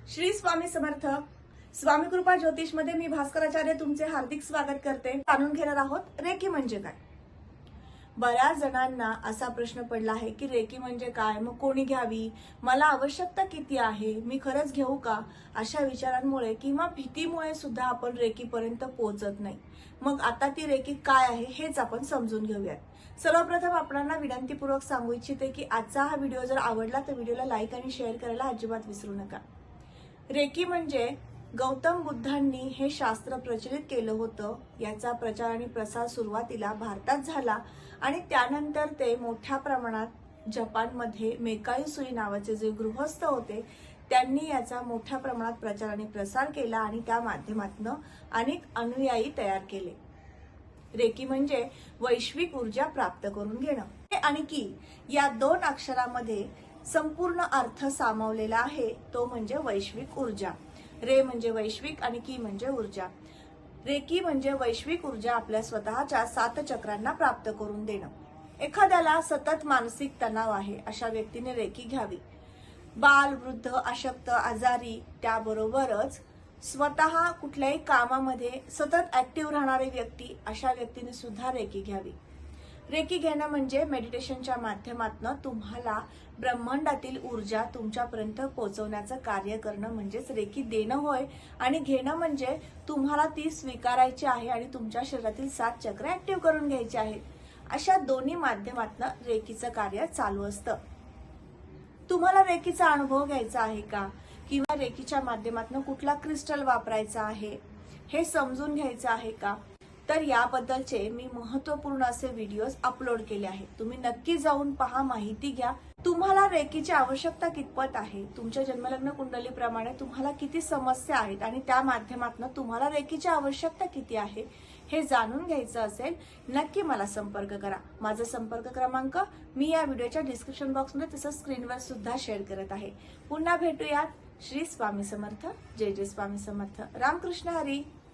श्री स्वामी समर्थ. स्वामी कृपा ज्योतिष मध्ये मी भास्कराचार्य तुमचे हार्दिक स्वागत करते. जाणून घेणार आहोत रेकी म्हणजे काय. बऱ्याच जणांना असा प्रश्न पडला आहे की रेकी म्हणजे काय, मग कोणी घ्यावी, मला आवश्यकता किती आहे, मी खरंच घेऊ का, अशा विचारांमुळे किंवा भीतीमुळे सुद्धा आपण रेकी पर्यंत पोहोचत नाही. मग आता ती रेकी काय आहे हेच आपण समजून घेऊयात. सर्वप्रथम आपल्याला विनंतीपूर्वक सांगू इच्छिते की आजचा हा व्हिडिओ जर आवडला तर व्हिडिओला लाईक आणि शेअर करायला अजिबात विसरू नका. रेकी म्हणजे गौतम बुद्धांनी हे शास्त्र प्रचलित केलं होतं. याचा प्रचार आणि प्रसार सुरुवातीला भारतात झाला आणि त्यानंतर ते मोठ्या प्रमाणात जपानमध्ये मेकाई सुई नावाचे जे गृहस्थ होते त्यांनी याचा मोठ्या प्रमाणात प्रचार आणि प्रसार केला आणि त्या माध्यमातून अनेक अनुयायी तयार केले. रेकी म्हणजे वैश्विक ऊर्जा प्राप्त करून घेणं. आणि की या दोन अक्षरामध्ये संपूर्ण अर्थ सामावलेला आहे, तो म्हणजे वैश्विक ऊर्जा. रे म्हणजे वैश्विक आणि की म्हणजे ऊर्जा. रेकी म्हणजे वैश्विक ऊर्जा आपल्या स्वतःच्या 7 चक्रांना प्राप्त करून देणं. एखाद्याला सतत मानसिक तणाव आहे अशा व्यक्तीने रेकी घ्यावी. बाल, वृद्ध, अशक्त, आजारी, त्याबरोबरच स्वतः कुठल्याही कामामध्ये सतत ऍक्टिव्ह राहणारी व्यक्ती, अशा व्यक्तीने सुद्धा रेकी घ्यावी. रेकी घेणं म्हणजे मेडिटेशनच्या माध्यमातून तुम्हाला ब्रह्मांडातील ऊर्जा तुमच्यापर्यंत पोहोचवण्याचं कार्य करणं म्हणजेच रेकी देणं होय. आणि घेणं म्हणजे तुम्हाला ती स्वीकारायची आहे आणि तुमच्या शरीरातील 7 चक्र ऍक्टिव्ह करून घ्यायची आहेत. अशा दोन्ही माध्यमातून रेकीचं कार्य चालू असतं. तुम्हाला रेकीचा अनुभव घ्यायचा आहे का, किंवा रेकीच्या माध्यमातून कुठला क्रिस्टल वापरायचा आहे हे समजून घ्यायचं आहे का, तर याबद्दलचे मी महत्त्वपूर्ण असे व्हिडिओज अपलोड केले आहेत. तुम्ही नक्की जाऊन पहा, माहिती घ्या. तुम्हाला रेकीची आवश्यकता कितपत आहे, तुमच्या जन्मलग्न कुंडलीप्रमाणे तुम्हाला किती समस्या आहेत आणि त्या माध्यमातून तुम्हाला रेकीची आवश्यकता किती आहे हे जाणून घ्यायचं असेल, नक्की मला संपर्क करा. माझा संपर्क क्रमांक मी या व्हिडिओच्या डिस्क्रिप्शन बॉक्समध्ये तसंच स्क्रीनवर सुद्धा शेअर करत आहे. पुन्हा भेटूयात. श्री स्वामी समर्थ. जय जय स्वामी समर्थ. रामकृष्ण हरी.